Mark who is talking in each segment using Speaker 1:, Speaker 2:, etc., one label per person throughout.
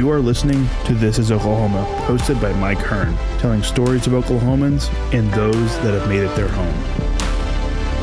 Speaker 1: You are listening to This is Oklahoma, hosted by Mike Hearn, telling stories of Oklahomans and those that have made it their home.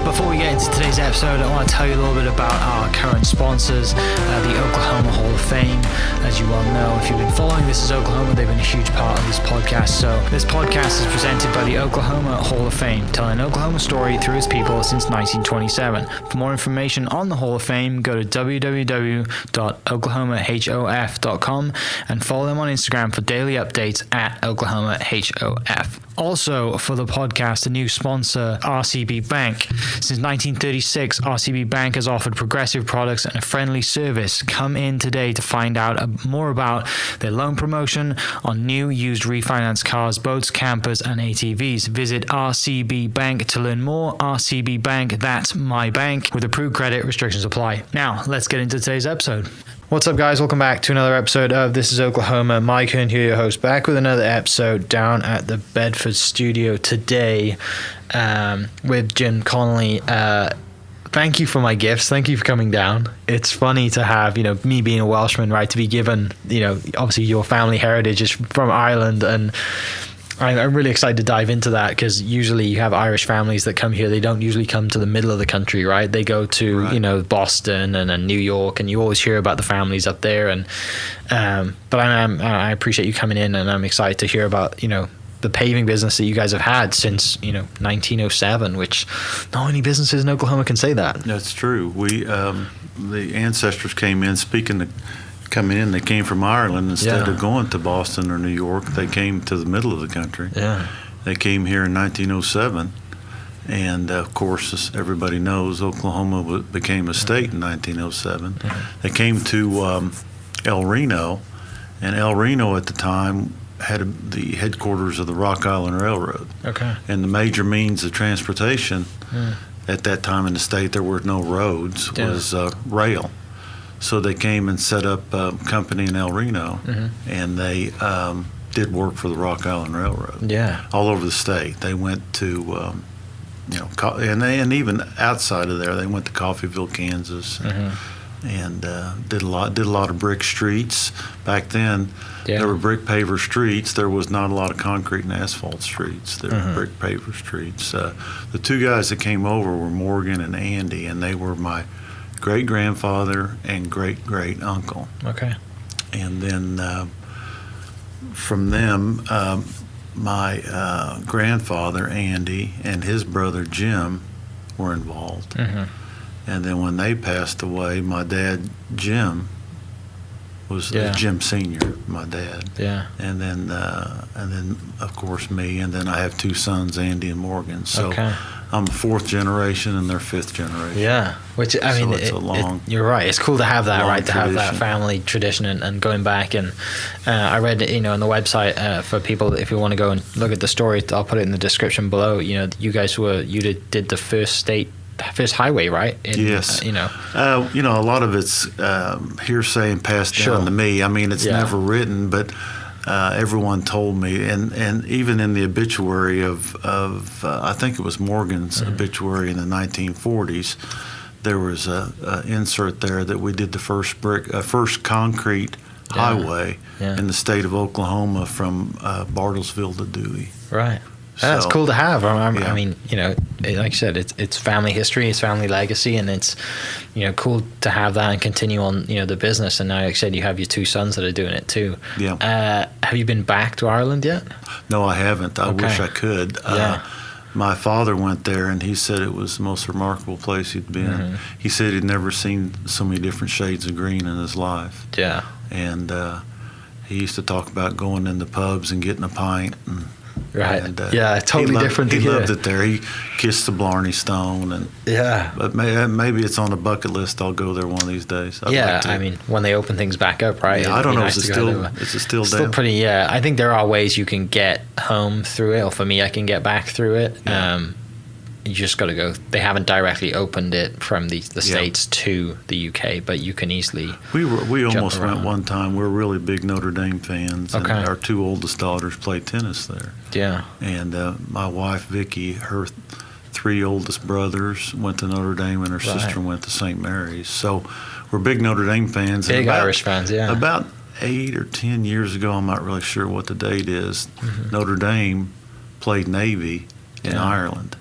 Speaker 2: Before we get into today's episode, I want to tell you a little bit about our current sponsors, the Oklahoma Hall of Fame. As you well know, if you've been following This is Oklahoma, they've been a huge part of this podcast. So this podcast is presented by the Oklahoma Hall of Fame, telling Oklahoma story through its people since 1927. For more information on the Hall of Fame, go to www.oklahomahof.com and follow them on Instagram for daily updates at oklahomahof. Also, for the podcast, a new sponsor, RCB Bank. Since 1936, RCB Bank has offered progressive products and a friendly service. Come in today to find out more about their loan promotion on new, used, refinanced cars, boats, campers, and ATVs. Visit RCB Bank to learn more. RCB Bank, that's my bank. With approved credit, restrictions apply. Now, let's get into today's episode. What's up, guys? Welcome back to another episode of This is Oklahoma. Mike Hearn here, your host, back with another episode down at the Bedford studio today with Jim Connelly. Thank you for my gifts. Thank you for coming down. It's funny to have, me being a Welshman, right, to be given, obviously your family heritage is from Ireland, and I'm really excited to dive into that because usually you have Irish families that come here. They don't usually come to the middle of the country, right? They go to, right, Boston and New York, and you always hear about the families up there. And but I appreciate you coming in, and I'm excited to hear about, the paving business that you guys have had since, 1907, which not many businesses in Oklahoma can say that.
Speaker 3: That's true. We the ancestors came in they came from Ireland instead of going to Boston or New York. They came to the middle of the country. Yeah. They came here in 1907, and of course, as everybody knows, Oklahoma became a state in 1907. Mm-hmm. They came to El Reno, and El Reno at the time had the headquarters of the Rock Island Railroad. Okay. And the major means of transportation at that time in the state, there were no roads, was rail. So they came and set up a company in El Reno, and they did work for the Rock Island Railroad. Yeah, all over the state. They went to, and even outside of there, they went to Coffeyville, Kansas, and did a lot of brick streets. Back then, there were brick paver streets. There was not a lot of concrete and asphalt streets. There were brick paver streets. The two guys that came over were Morgan and Andy, and they were my great-grandfather and great-great-uncle. Okay. And then from them, my grandfather, Andy, and his brother, Jim, were involved. And then when they passed away, my dad, Jim, was Jim Sr., my dad. Yeah. And then, of course, me, and then I have two sons, Andy and Morgan. So I'm fourth generation and they're fifth generation. Yeah, which I mean, you're right. It's cool to have that, right? To have that family tradition and going back. And I read, on the website for people, if you want to go and look at the story, I'll put it in the description below. You guys did the first highway, right? Yes. A lot of it's hearsay and passed down to me. I mean, it's never written, but everyone told me, and even in the obituary of I think it was Morgan's obituary in the 1940s, there was a insert there that we did the first concrete highway in the state of Oklahoma from Bartlesville to Dewey. Right.
Speaker 2: That's cool to have. I mean, like you said, it's family history, it's family legacy, and it's, cool to have that and continue on, the business. And now, like I said, you have your two sons that are doing it too. Yeah. Have you been back to Ireland yet?
Speaker 3: No, I haven't. I wish I could. My father went there, and he said it was the most remarkable place he'd been. He said he'd never seen so many different shades of green in his life. Yeah. And he used to talk about going in the pubs and getting a pint and.
Speaker 2: Right. And, totally different.
Speaker 3: He loved it there. He kissed the Blarney Stone, and but maybe it's on the bucket list. I'll go there one of these days.
Speaker 2: I mean, when they open things back up, right?
Speaker 3: Yeah, I don't know. Is it still down?
Speaker 2: Pretty. Yeah, I think there are ways you can get home through it. Or for me, I can get back through it. Yeah. You just got to go. They haven't directly opened it from the States to the UK, but you can easily.
Speaker 3: We almost went one time. We're really big Notre Dame fans, and our two oldest daughters play tennis there. Yeah. And my wife Vicky, her three oldest brothers went to Notre Dame, and her sister went to St. Mary's. So we're big Notre Dame fans.
Speaker 2: Big Irish fans, yeah.
Speaker 3: About 8 or 10 years ago, I'm not really sure what the date is, Notre Dame played Navy in Ireland.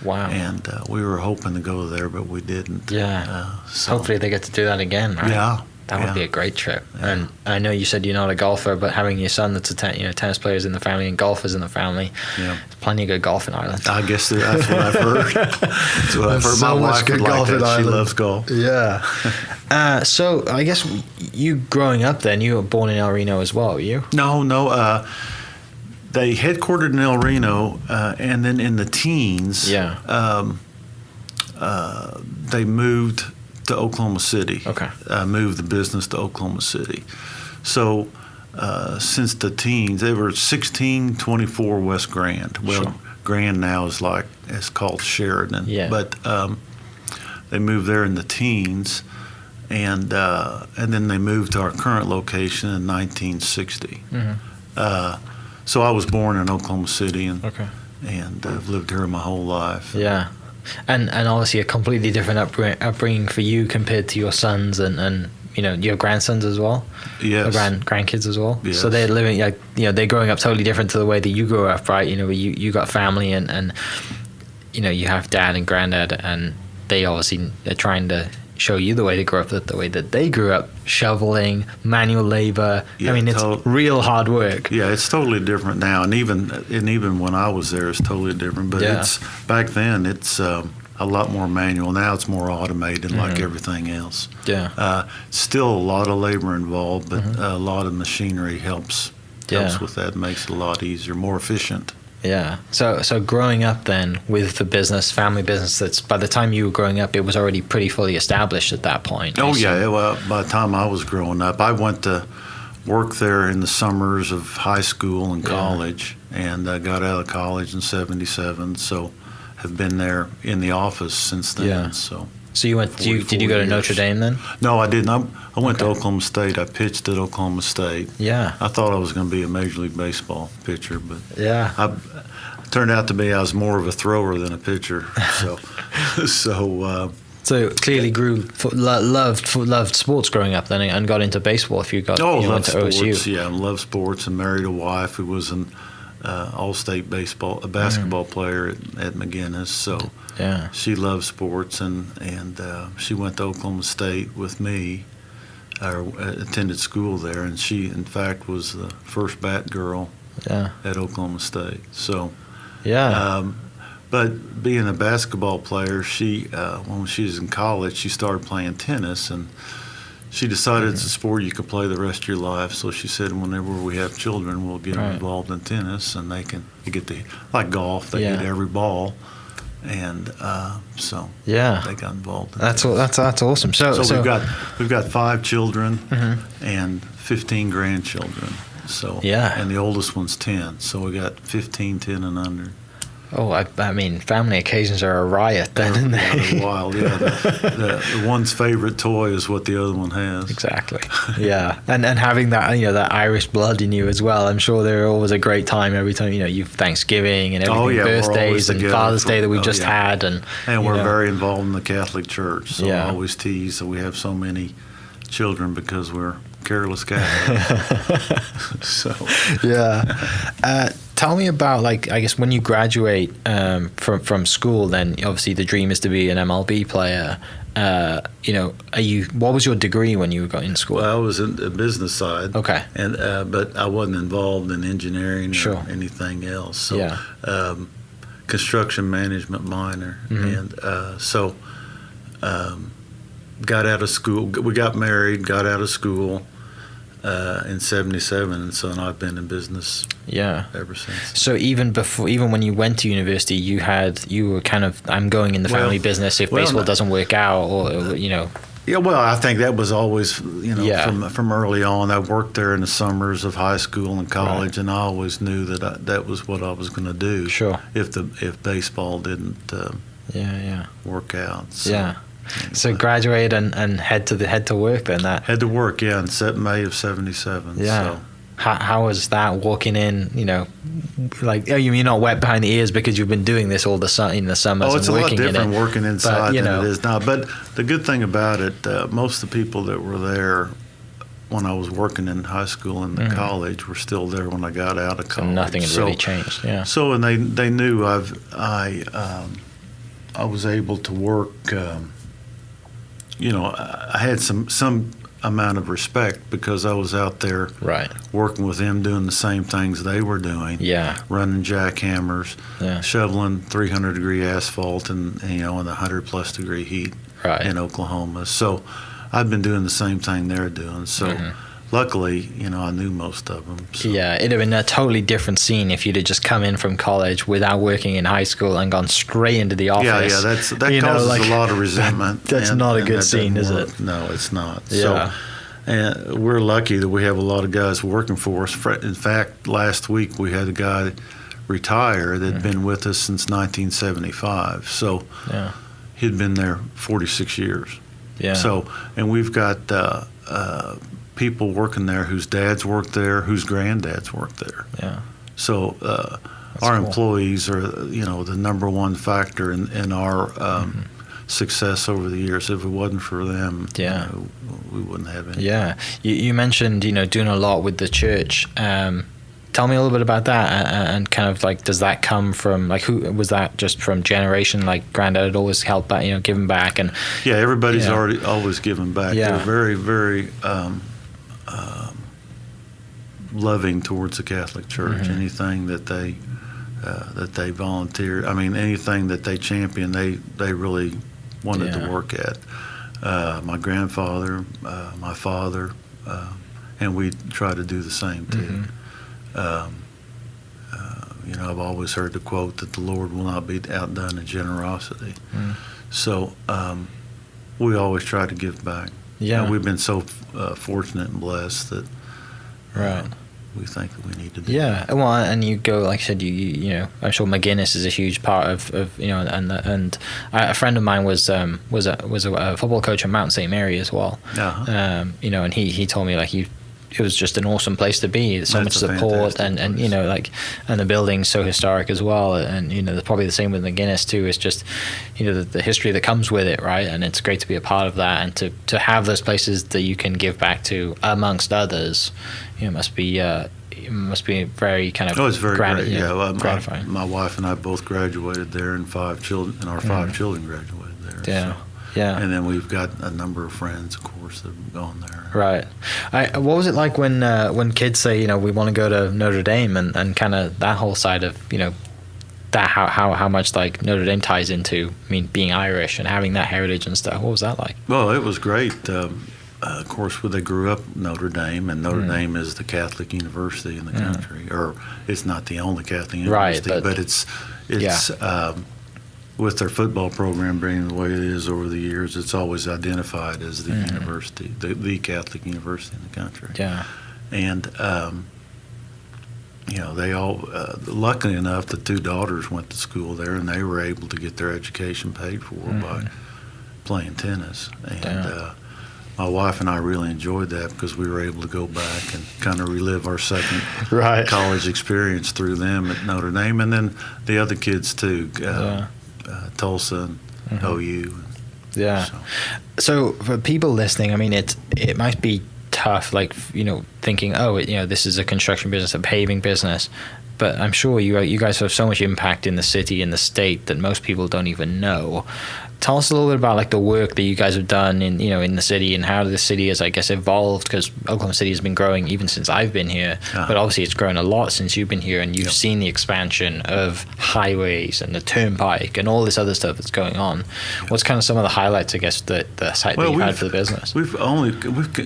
Speaker 2: Wow.
Speaker 3: And we were hoping to go there, but we didn't.
Speaker 2: Yeah.
Speaker 3: So
Speaker 2: hopefully they get to do that again, right?
Speaker 3: Yeah.
Speaker 2: That would be a great trip.
Speaker 3: Yeah.
Speaker 2: And I know you said you're not a golfer, but having your son that's a tennis players in the family and golfers in the family, there's plenty of good golf in Ireland.
Speaker 3: I guess that's what I've heard. That's what I've heard.
Speaker 2: So
Speaker 3: My
Speaker 2: much
Speaker 3: wife
Speaker 2: good
Speaker 3: would like
Speaker 2: golf in
Speaker 3: that. She
Speaker 2: Ireland.
Speaker 3: loves golf.
Speaker 2: Yeah. So I guess you growing up then, you were born in El Reno as well, were you?
Speaker 3: No. They headquartered in El Reno, and then in the teens, they moved to Oklahoma City.
Speaker 2: Okay.
Speaker 3: Moved the business to Oklahoma City. So since the teens, they were 1624 West Grand. Well,
Speaker 2: Sure.
Speaker 3: Grand now is called Sheridan.
Speaker 2: Yeah.
Speaker 3: But they moved there in the teens, and then they moved to our current location in 1960. So I was born in Oklahoma City, and I've lived here my whole life.
Speaker 2: Yeah. And obviously a completely different upbringing for you compared to your sons and your grandsons as well.
Speaker 3: Yes.
Speaker 2: Or grandkids as well.
Speaker 3: Yes.
Speaker 2: So they're living they're growing up totally different to the way that you grew up, right? You got family and you have dad and granddad, and they obviously are trying to show you the way to grow up, the way that they grew up, shoveling, manual labor.
Speaker 3: Yeah,
Speaker 2: I mean, it's real hard work.
Speaker 3: Yeah, it's totally different now, and even when I was there, it's totally different. But it's back then, it's a lot more manual. Now it's more automated, like everything else.
Speaker 2: Yeah.
Speaker 3: Still a lot of labor involved, but a lot of machinery helps with that. Makes it a lot easier, more efficient.
Speaker 2: Yeah. So growing up then with the family business, that's by the time you were growing up, it was already pretty fully established at that point.
Speaker 3: Oh, yeah. Well, by the time I was growing up, I went to work there in the summers of high school and college, and I got out of college in 77, so have been there in the office since then.
Speaker 2: Yeah.
Speaker 3: So
Speaker 2: you went, did you go to Notre Dame then?
Speaker 3: No, I didn't. I went to Oklahoma State. I pitched at Oklahoma State.
Speaker 2: Yeah.
Speaker 3: I thought I was going to be a Major League Baseball pitcher, but
Speaker 2: yeah,
Speaker 3: turned out to be I was more of a thrower than a pitcher. So
Speaker 2: clearly loved sports growing up then, and got into baseball. If you got
Speaker 3: loved
Speaker 2: to OSU.
Speaker 3: sports. Yeah, loved sports, and married a wife who was an all-state basketball player at McGinnis. So she loved sports, and she went to Oklahoma State with me. Attended school there, and she, in fact, was the first bat girl at Oklahoma State. So, but being a basketball player, she when she was in college, she started playing tennis, and she decided it's a sport you can play the rest of your life. So she said, whenever we have children, we'll get them involved in tennis, and they get to, like golf, they get every ball. And so they got involved.
Speaker 2: That's awesome. So
Speaker 3: we've got 5 children and 15 grandchildren. So and the oldest one's 10. So we got 15, 10 and under.
Speaker 2: Oh, I mean, family occasions are a riot then, isn't they?
Speaker 3: They're wild. Yeah, the one's favorite toy is what the other one has.
Speaker 2: Exactly. Yeah, and having that that Irish blood in you as well. I'm sure they're always a great time every time you've Thanksgiving and everything, birthdays and Father's Day that we just had, and
Speaker 3: we're very involved in the Catholic Church. So I always tease that we have so many children because we're careless Catholics. So
Speaker 2: tell me about, I guess when you graduate from school, then obviously the dream is to be an MLB player. What was your degree when you got in school?
Speaker 3: Well, I was in the business side.
Speaker 2: Okay.
Speaker 3: And but I wasn't involved in engineering or anything else. So construction management minor, and got out of school. We got married, got out of school in 77, and so I've been in business ever since.
Speaker 2: So even when you went to university, you were kind of, I'm going in the family business if baseball doesn't work out, or
Speaker 3: Yeah, well, I think that was always, from early on. I worked there in the summers of high school and college, and I always knew that that was what I was going to do.
Speaker 2: Sure.
Speaker 3: If baseball didn't work out. So.
Speaker 2: So graduate and head to work then.
Speaker 3: Head to work, in May of 77.
Speaker 2: Yeah.
Speaker 3: So.
Speaker 2: How was that walking in? You're not wet behind the ears because you've been doing this all the in the summers.
Speaker 3: Oh, it's
Speaker 2: and
Speaker 3: a lot
Speaker 2: working
Speaker 3: different
Speaker 2: in it.
Speaker 3: working inside than it is now. But the good thing about it, most of the people that were there when I was working in high school and college were still there when I got out of college.
Speaker 2: So nothing had really changed. Yeah.
Speaker 3: So and they knew I was able to work. I had some amount of respect because I was out there working with them, doing the same things they were doing. Yeah. Running jackhammers, shoveling 300-degree asphalt in the 100+ degree heat in Oklahoma. So I've been doing the same thing they're doing. So luckily, I knew most of them. So.
Speaker 2: Yeah, it'd have been a totally different scene if you'd have just come in from college without working in high school and gone straight into the office.
Speaker 3: Yeah, that causes a lot of resentment.
Speaker 2: That's not a good scene, is it?
Speaker 3: No, it's not.
Speaker 2: Yeah.
Speaker 3: So, and we're lucky that we have a lot of guys working for us. In fact, last week we had a guy retire that had been with us since 1975. So he'd been there 46 years. Yeah. So, and we've got people working there whose dads worked there, whose grandddads worked there. Yeah. So our employees are, the number one factor in our success over the years. If it wasn't for them, we wouldn't have any.
Speaker 2: Yeah. You mentioned, doing a lot with the church. Tell me a little bit about that, and kind of like, does that come from, like, who was that? Just from generation, like granddad had always helped back, giving back, and
Speaker 3: everybody's always given back. Yeah. They're very, very loving towards the Catholic Church. Anything that they volunteer, anything that they champion, they really wanted to work at. My grandfather, my father, and we try to do the same too. I've always heard the quote that the Lord will not be outdone in generosity. So we always try to give back. Yeah, we've been so fortunate and blessed that we think that we need to do.
Speaker 2: Yeah, well, and you go, like I said, I'm sure McGuinness is a huge part of and a friend of mine was a football coach at Mount St. Mary as well. And he told me, like, it was just an awesome place to be. So much support, and and the building's so historic as well. And they're probably the same with McGuinness too. It's just the history that comes with it, right? And it's great to be a part of that, and to have those places that you can give back to, amongst others. Must be very kind of
Speaker 3: it's very great. Yeah, gratifying. My wife and I both graduated there, and 5 children, and our 5 children graduated there. Yeah. So. Yeah, and then we've got a number of friends, of course, that have gone there.
Speaker 2: Right. What was it like when kids say, we want to go to Notre Dame, and kind of that whole side of, that how much like Notre Dame ties into, being Irish and having that heritage and stuff? What was that like?
Speaker 3: Well, it was great. Of course, they grew up Notre Dame, and Notre Dame is the Catholic university in the country, or it's not the only Catholic university, but it's with their football program being the way it is over the years, it's always identified as the university, the Catholic university in the country. Yeah. And, they all, luckily enough, the 2 daughters went to school there, and they were able to get their education paid for by playing tennis. And my wife and I really enjoyed that because we were able to go back and kind of relive our second college experience through them at Notre Dame, and then the other kids too. Tulsa and OU.
Speaker 2: Yeah. So for people listening, it might be tough, like, thinking, this is a construction business, a paving business, but I'm sure you guys have so much impact in the city and the state that most people don't even know. Tell us a little bit about, like, the work that you guys have done in the city, and how the city has, I guess, evolved, because Oklahoma City has been growing even since I've been here, but obviously it's grown a lot since you've been here, and you've seen the expansion of highways and the turnpike and all this other stuff that's going on. What's kind of some of the highlights, I guess, that you've had for the business?
Speaker 3: We've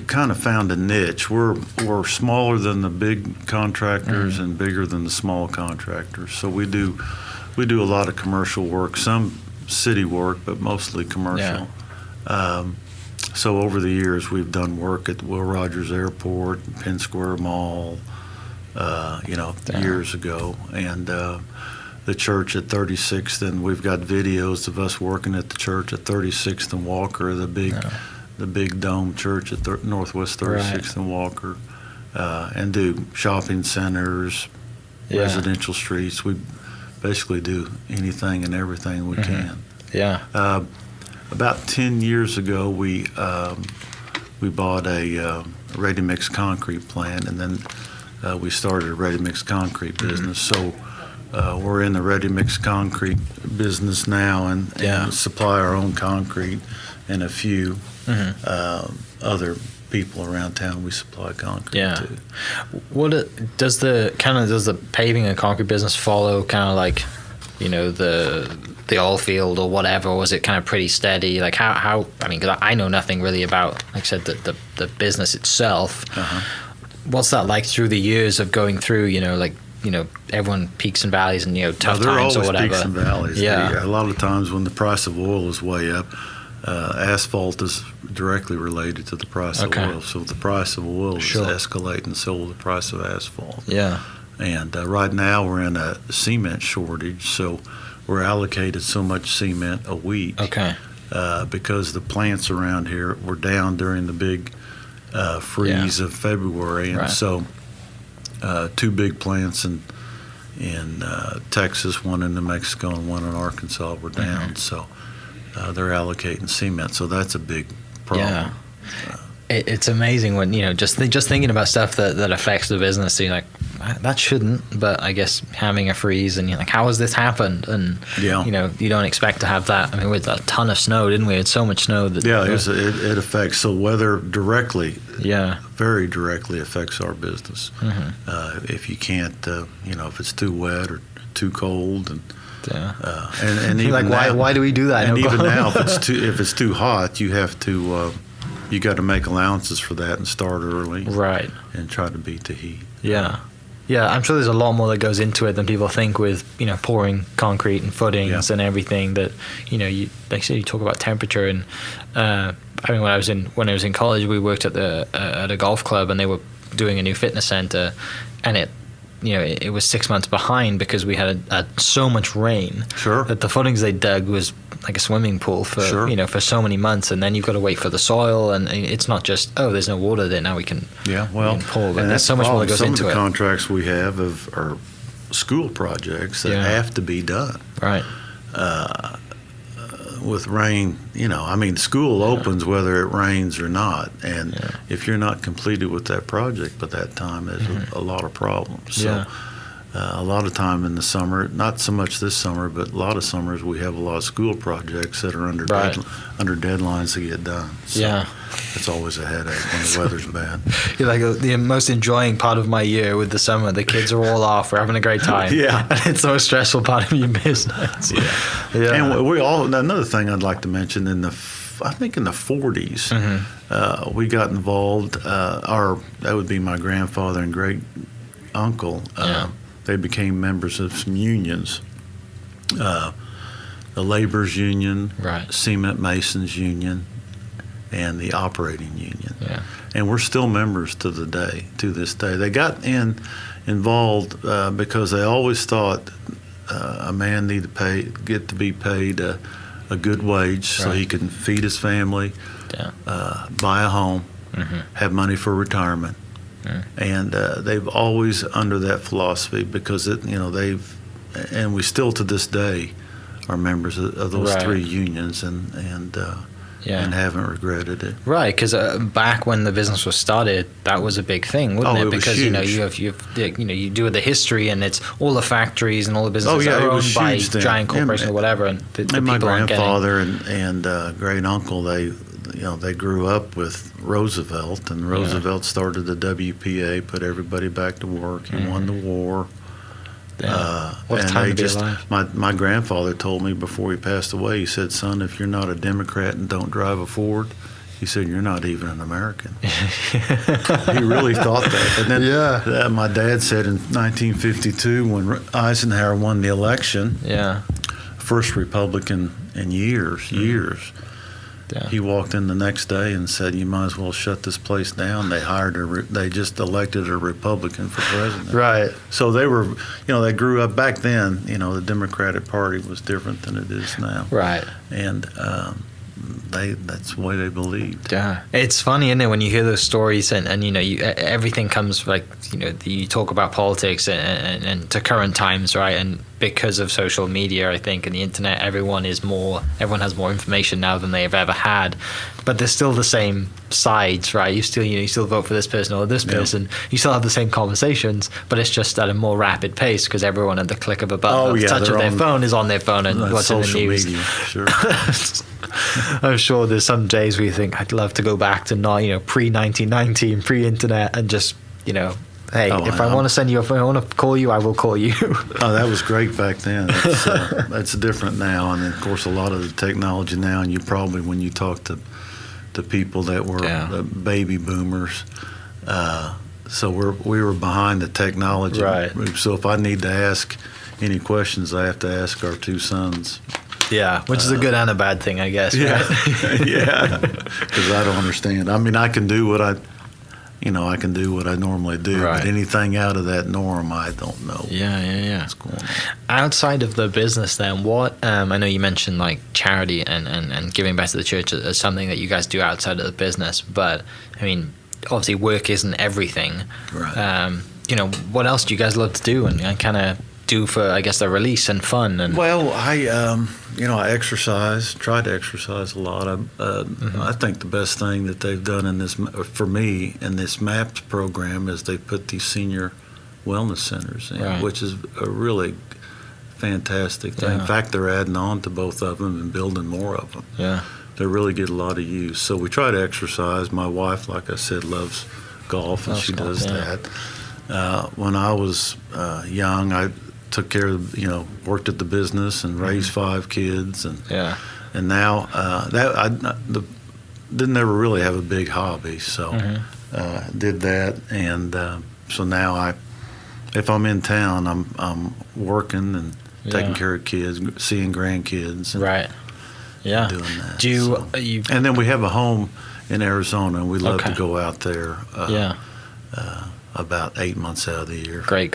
Speaker 3: kind of found a niche. We're smaller than the big contractors and bigger than the small contractors. So we do a lot of commercial work, some city work, but mostly commercial. So over the years, we've done work at Will Rogers Airport, Penn Square Mall, years ago, and the church at 36th, and we've got videos of us working at the church at 36th and Walker, the big dome church at Northwest 36th and Walker, and do shopping centers, residential streets. We basically do anything and everything we can. Yeah. About 10 years ago, we bought a ready-mix concrete plant, and then we started a ready-mix concrete business. So we're in the ready-mix concrete business now, and supply our own concrete and a few other people around town we supply concrete to.
Speaker 2: Does the paving and concrete business follow kind of like, the oil field or whatever, or was it kind of pretty steady? Like how I mean, because I know nothing really about, like I said, the business itself. What's that like through the years of going through, everyone peaks and valleys and, tough times or whatever?
Speaker 3: There are always peaks and valleys.
Speaker 2: Yeah.
Speaker 3: A lot of times when the price of oil is way up, asphalt is directly related to the price of oil. So if the price of oil is escalating, so will the price of asphalt.
Speaker 2: Yeah.
Speaker 3: And right now we're in a cement shortage, so we're allocated so much cement a week.
Speaker 2: Okay.
Speaker 3: Because the plants around here were down during the big freeze of February, and so 2 big plants in Texas, one in New Mexico and one in Arkansas were down. So they're allocating cement, so that's a big problem.
Speaker 2: Yeah. It's amazing when, just thinking about stuff that affects the business, you're like, that shouldn't, but I guess having a freeze and you're like, how has this happened? And, you don't expect to have that. I mean, with a ton of snow, didn't we? It's so much snow. That
Speaker 3: it affects. So weather directly, very directly affects our business. If you can't, if it's too wet or too cold, and even
Speaker 2: like,
Speaker 3: now,
Speaker 2: why do we do that?
Speaker 3: And even now, if it's too hot, you have to you got to make allowances for that and start early,
Speaker 2: right? And
Speaker 3: try to beat the heat.
Speaker 2: Yeah, I'm sure there's a lot more that goes into it than people think with, pouring concrete and footings and everything that, like I said, you talk about temperature. And I mean, when I was in college, we worked at a golf club, and they were doing a new fitness center, and it was 6 months behind because we had so much rain that the footings they dug was like a swimming pool for for so many months, and then you've got to wait for the soil, and it's not just there's no water there, now we can pull, but there's so much more that goes into it.
Speaker 3: Some of the contracts we have are school projects that have to be done with rain. I mean, school opens whether it rains or not, and if you're not completed with that project by that time, there's a lot of problems. So a lot of time in the summer, not so much this summer, but a lot of summers we have a lot of school projects that are under deadlines to get done. So it's always a headache when the weather's bad.
Speaker 2: You're like the most enjoying part of my year with the summer. The kids are all off. We're having a great time. And it's the most stressful part of your business.
Speaker 3: And we all, another thing I'd like to mention, I think in the 40s, we got involved. That would be my grandfather and great uncle. They became members of some unions, the Laborers Union, Cement Masons Union, and the Operating Union. And we're still members to this day. They got involved because they always thought a man needed to get to be paid a good wage so he could feed his family, buy a home, have money for retirement. And they've always under that philosophy because we still to this day are members of those 3 unions and haven't regretted it. Right,
Speaker 2: because back when the business was started, that was a big thing, wasn't it? Because you do the history, and it's all the factories and all the businesses are owned by giant corporations or whatever, and
Speaker 3: my grandfather and great uncle, they grew up with Roosevelt, and Roosevelt started the WPA, put everybody back to work. He won the war.
Speaker 2: What a time to be alive.
Speaker 3: My grandfather told me before he passed away, he said, "Son, if you're not a Democrat and don't drive a Ford," he said, "you're not even an American." He really thought that. And then my dad said in 1952, when Eisenhower won the election, first Republican in years, he walked in the next day and said, "You might as well shut this place down." They just elected a Republican for president.
Speaker 2: Right.
Speaker 3: So they were, they grew up back then. The Democratic Party was different than it is now.
Speaker 2: Right.
Speaker 3: And that's the way they believed.
Speaker 2: Yeah. It's funny, isn't it, when you hear those stories and everything comes like, you talk about politics and to current times, right? And because of social media, I think, and the internet, everyone has more information now than they've ever had. But there's still the same sides, right? You still vote for this person or this person. You still have the same conversations, but it's just at a more rapid pace because everyone at the click of a button, the touch of their phone is on their phone and what's in the news.
Speaker 3: Media, sure.
Speaker 2: I'm sure there's some days where you think I'd love to go back to pre-1990 and pre-internet and just hey, if I want to send you a phone, I want to call you, I will call you.
Speaker 3: Oh, that was great back then. That's different now, and of course a lot of the technology now, and you probably, when you talk to people that were baby boomers, so we were behind the technology.
Speaker 2: Right.
Speaker 3: So if I need to ask any questions, I have to ask our two sons.
Speaker 2: Yeah, which is a good and a bad thing, I guess.
Speaker 3: Yeah,
Speaker 2: right?
Speaker 3: yeah, because I don't understand. I mean, I can do what I normally do,
Speaker 2: right.
Speaker 3: but anything out of that norm, I don't know.
Speaker 2: Yeah.
Speaker 3: What's going on?
Speaker 2: Outside of the business, then, what? I know you mentioned like charity and giving back to the church as something that you guys do outside of the business, but I mean, obviously, work isn't everything.
Speaker 3: Right.
Speaker 2: What else do you guys love to do and kind of do for, I guess, the release and fun? And
Speaker 3: well, I try to exercise a lot. I think the best thing that they've done for me in this MAPS program is they put these senior wellness centers in,
Speaker 2: right.
Speaker 3: which is a really fantastic thing.
Speaker 2: Yeah.
Speaker 3: In fact, they're adding on to both of them and building more of them.
Speaker 2: Yeah.
Speaker 3: They really get a lot of use. So we try to exercise. My wife, like I said, loves golf, and she does that. When I was young, I took care of, worked at the business and raised 5 kids, and now didn't ever really have a big hobby, so did that, and so now if I'm in town, I'm working and taking care of kids, seeing grandkids, and
Speaker 2: right, yeah,
Speaker 3: doing that.
Speaker 2: Do you,
Speaker 3: and then we have a home in Arizona, and we love to go out there. About 8 months out of the year.
Speaker 2: Great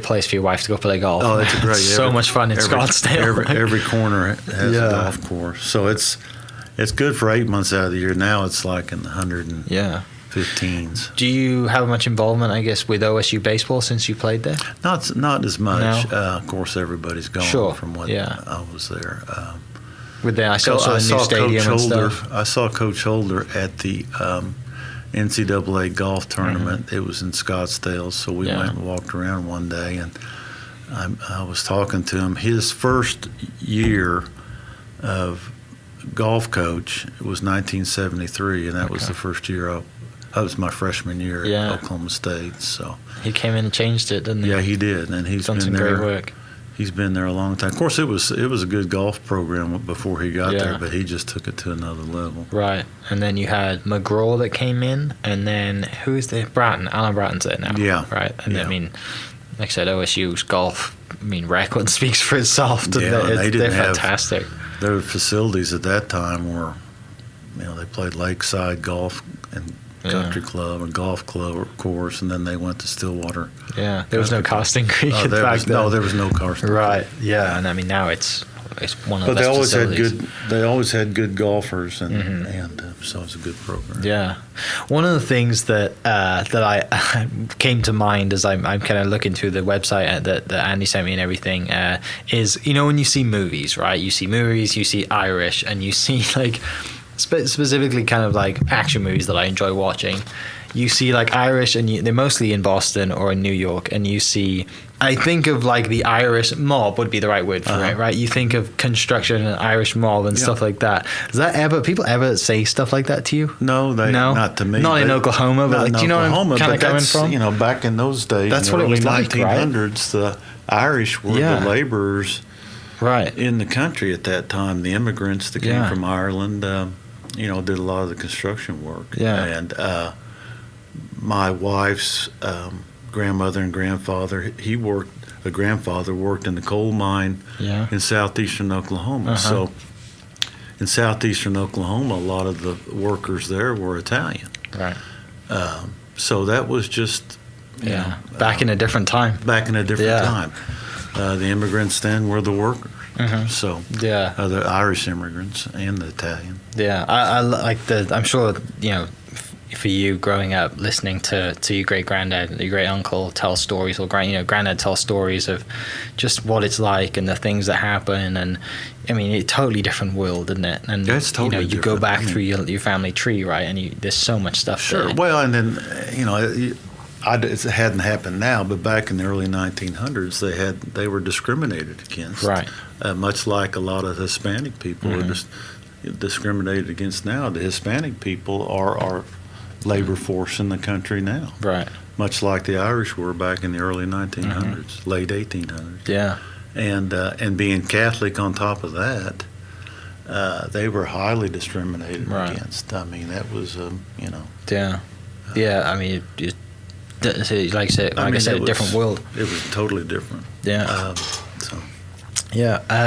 Speaker 2: place for your wife to go play golf.
Speaker 3: Oh, that's great.
Speaker 2: So much fun in Scottsdale.
Speaker 3: Every corner has a golf course, so it's good for 8 months out of the year. Now it's like in the 115s.
Speaker 2: Do you have much involvement, I guess, with OSU baseball since you played there?
Speaker 3: Not as much.
Speaker 2: No?
Speaker 3: Of course, everybody's gone from when I was there.
Speaker 2: With the I saw a new stadium and stuff.
Speaker 3: I saw Coach Holder at the NCAA golf tournament. It was in Scottsdale, so we went and walked around one day, and I was talking to him. His first year of golf coach was 1973, and that was the first year that was my freshman year at Oklahoma State. So
Speaker 2: he came in and changed it, didn't he?
Speaker 3: Yeah, he did, and he's
Speaker 2: done some great work.
Speaker 3: He's been there a long time. Of course, it was a good golf program before he got there, but he just took it to another level.
Speaker 2: Right, and then you had McGraw that came in, and then who is there? Alan Bratton's there now.
Speaker 3: Yeah,
Speaker 2: right. And I mean, like I said, OSU's golf, record speaks for itself. They're fantastic.
Speaker 3: Their facilities at that time were, they played Lakeside Golf and Country Club and golf club course, and then they went to Stillwater.
Speaker 2: Yeah, there was no Casting Creek back then.
Speaker 3: No, there was no Casting Creek.
Speaker 2: Right. Yeah, and now it's one of the best facilities. But
Speaker 3: they always had good golfers, and so it's a good program.
Speaker 2: Yeah, one of the things that I came to mind as I'm kind of looking through the website that Andy sent me and everything is when you see movies, right? You see movies, you see Irish, and you see like. Specifically kind of like action movies that I enjoy watching. You see like Irish, and they're mostly in Boston or in New York, and you see, I think of like the Irish mob would be the right word for it, right? You think of construction and Irish mob and stuff like that. Does people ever say stuff like that to you?
Speaker 3: No, not to me.
Speaker 2: Not in Oklahoma, but like, do you know where I'm kind of coming from?
Speaker 3: Back in those days,
Speaker 2: that's what it was like,
Speaker 3: 1900s, right? The Irish were the laborers in the country at that time. The immigrants that came from Ireland, did a lot of the construction work. Yeah. And my wife's grandmother and grandfather, grandfather worked in the coal mine in southeastern Oklahoma. So in southeastern Oklahoma, a lot of the workers there were Italian.
Speaker 2: Right.
Speaker 3: So that was just
Speaker 2: back in a different time.
Speaker 3: Back in a different time. The immigrants then were the workers. So the Irish immigrants and the Italian.
Speaker 2: Yeah, I like I'm sure for you growing up, listening to your great granddad, your great uncle tell stories, or granddad tell stories of just what it's like and the things that happen, and I mean, it's a totally different world, isn't it? And
Speaker 3: it's totally
Speaker 2: you go back through your family tree, right? And there's so much stuff.
Speaker 3: Sure.
Speaker 2: There.
Speaker 3: Well, and then it hadn't happened now, but back in the early 1900s, they were discriminated against.
Speaker 2: Right.
Speaker 3: Much like a lot of Hispanic people are just discriminated against now. The Hispanic people are labor force in the country now.
Speaker 2: Right.
Speaker 3: Much like the Irish were back in the early 1900s, late 1800s.
Speaker 2: Yeah.
Speaker 3: And being Catholic on top of that, they were highly discriminated against. I mean, that was,
Speaker 2: Yeah. I mean, like I said, a different world.
Speaker 3: It was totally different.
Speaker 2: Yeah.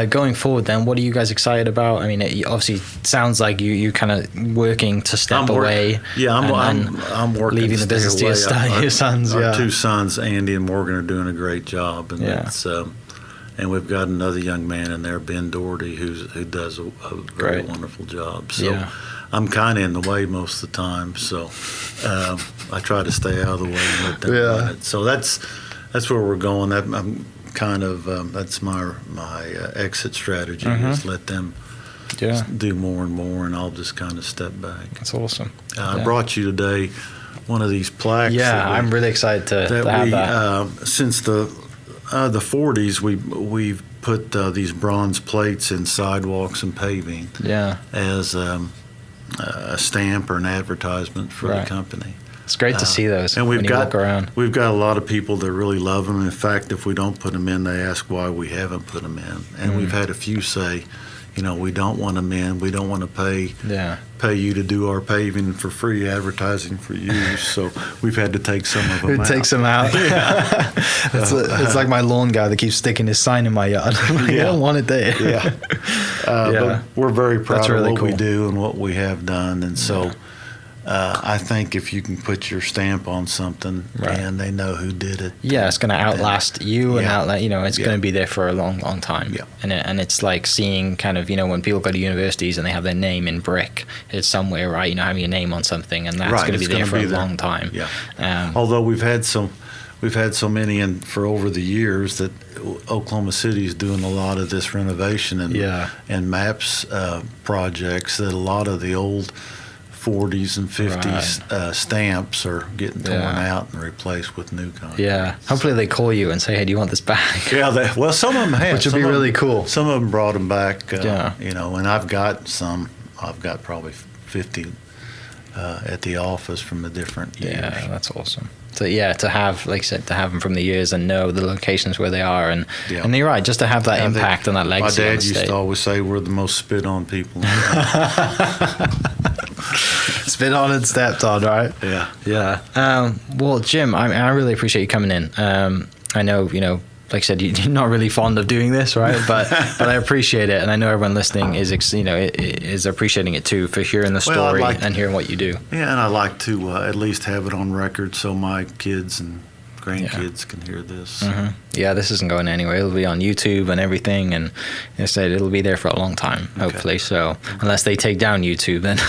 Speaker 2: Going forward, then, what are you guys excited about? I mean, it obviously sounds like you kind of working to step away.
Speaker 3: Yeah, I'm working.
Speaker 2: Leaving the business to your sons.
Speaker 3: Our two sons, Andy and Morgan, are doing a great job, and and we've got another young man in there, Ben Doherty, who does a very wonderful job. So I'm kind of in the way most of the time. So I try to stay out of the way and let them run it. So that's where we're going. I'm kind of that's my exit strategy is let them do more and more, and I'll just kind of step back.
Speaker 2: That's awesome.
Speaker 3: I brought you today one of these plaques.
Speaker 2: I'm really excited to have that.
Speaker 3: Since the 40s, we've put these bronze plates in sidewalks and paving as a stamp or an advertisement for the company.
Speaker 2: It's great to see those.
Speaker 3: And
Speaker 2: when you walk around.
Speaker 3: We've got a lot of people that really love them. In fact, if we don't put them in, they ask why we haven't put them in. And we've had a few say, we don't want them in. We don't want to pay you to do our paving for free, advertising for you. So we've had to take some of them out.
Speaker 2: Take some out. It's like my lawn guy that keeps sticking his sign in my yard. I don't want it there.
Speaker 3: But we're very proud of what
Speaker 2: cool.
Speaker 3: we do and what we have done. And so I think if you can put your stamp on something and they know who did it.
Speaker 2: Yeah, it's going to outlast you and it's going to be there for a long, long time. Yeah. And it's like seeing kind of, when people go to universities and they have their name in brick, it's somewhere, right? Having your name on something, and that's going to be there for a long time. Yeah.
Speaker 3: Although we've had so many, and for over the years that Oklahoma City is doing a lot of this renovation and maps projects, that a lot of the old 40s and 50s stamps are getting torn out and replaced with new kinds.
Speaker 2: Yeah. Hopefully they call you and say, hey, do you want this back?
Speaker 3: Some of them have.
Speaker 2: Which would be really cool.
Speaker 3: Some of them brought them back, and I've got some. I've got probably 50 at the office from the different years.
Speaker 2: Yeah, that's awesome. So to have, like I said, to have them from the years and know the locations where they are, and you're right, just to have that impact and that legacy.
Speaker 3: My dad used to always say we're the most spit on people.
Speaker 2: Spit on and stepped on, right? Yeah. Well, Jim, I really appreciate you coming in. I know, like I said, you're not really fond of doing this, right? But I appreciate it, and I know everyone listening is appreciating it too, for hearing the story and hearing what you do.
Speaker 3: Yeah, and I like to at least have it on record so my kids and grandkids can hear this.
Speaker 2: Mm-hmm. Yeah, this isn't going anywhere. It'll be on YouTube and everything, and I said it'll be there for a long time, hopefully. So unless they take down YouTube, then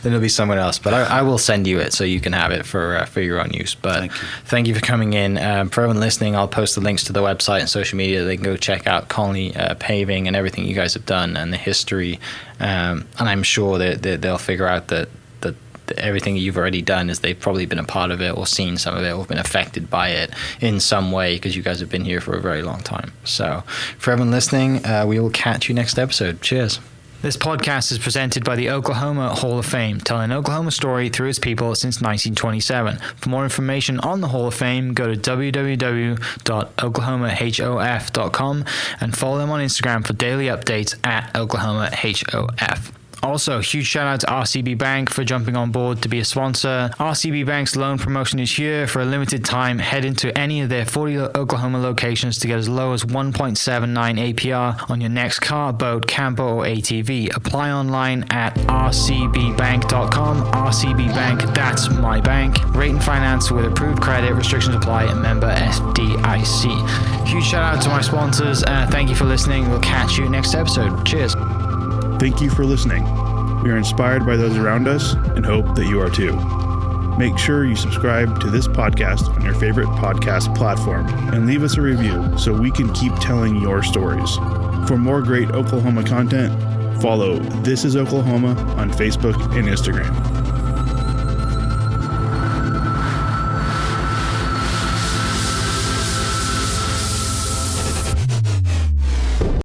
Speaker 2: it'll be someone else. But I will send you it so you can have it for your own use. But thank you for coming in. For everyone listening, I'll post the links to the website and social media. They can go check out Connelly Paving and everything you guys have done and the history. And I'm sure that they'll figure out that everything you've already done is they've probably been a part of it or seen some of it or been affected by it in some way, because you guys have been here for a very long time. So for everyone listening, we will catch you next episode. Cheers. This podcast is presented by the Oklahoma Hall of Fame, telling Oklahoma's story through its people since 1927. For more information on the Hall of Fame, go to www.oklahomahof.com and follow them on Instagram for daily updates at oklahomahof. Also, huge shout out to RCB Bank for jumping on board to be a sponsor. RCB Bank's loan promotion is here for a limited time. Head into any of their 40 Oklahoma locations to get as low as 1.79 APR on your next car, boat, camper, or ATV. Apply online at rcbbank.com. RCB Bank, that's my bank. Rate and finance with approved credit. Restrictions apply. And member FDIC. Huge shout out to my sponsors. Thank you for listening. We'll catch you next episode. Cheers.
Speaker 1: Thank you for listening. We are inspired by those around us and hope that you are too. Make sure you subscribe to this podcast on your favorite podcast platform and leave us a review so we can keep telling your stories. For more great Oklahoma content, follow This is Oklahoma on Facebook and Instagram.